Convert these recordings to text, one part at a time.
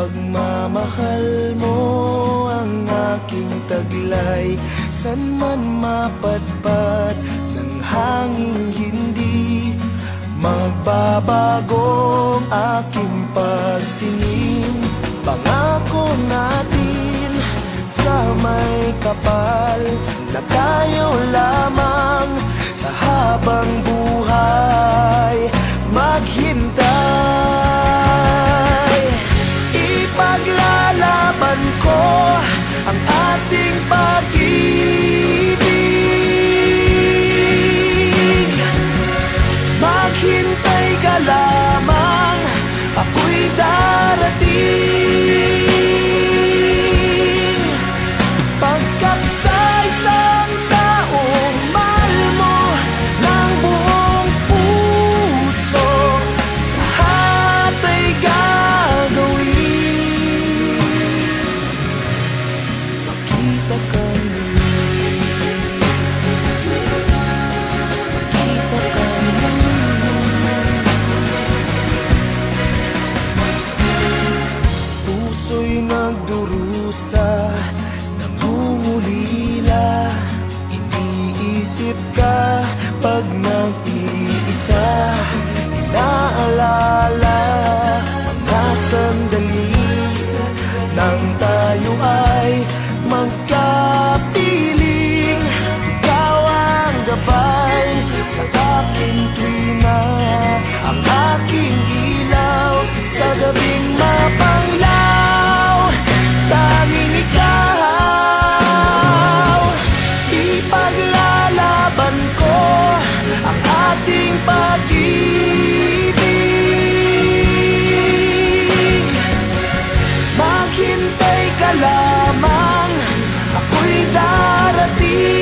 pagmamahal mo ang aking taglay. San man mapadpad ng hanging hindi magbabago ang aking pagtingin. Pangako natin sa may kapal na tayo lamang sa habang buhay maghintay. Ipaglalaban ko ang ating pag-ibig. Maghintay ka lamang, ako'y darating. Pagkat sa isang taong mahal mo ng buong puso, lahat ay gagawin. Makita kang muli, makita kang muli. Puso'y nagdurusa, nangungulila. Iniisip ka pag nag-iisa. Inaalala mga sandali nang tayo ay magkapiling. Ikaw ang gabay sa aking tuwina, ang aking ilaw sa gabing mapanglaw. Tanging ikaw, ipaglalaban ko ang ating pag-ibig. Maghintay ka lamang, ako'y darating.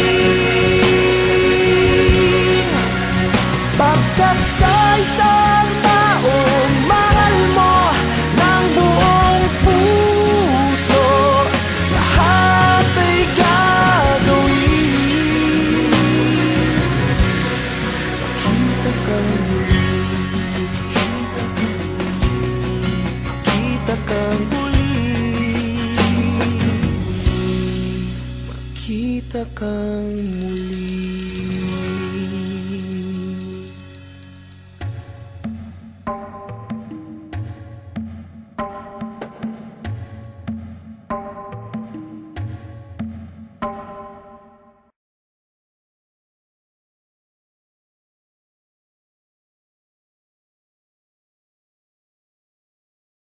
Pagkat sa isang taong mahal mo ng buong puso, lahat ay gagawin. Makita kang muli, makita kang muli, makita kang muli.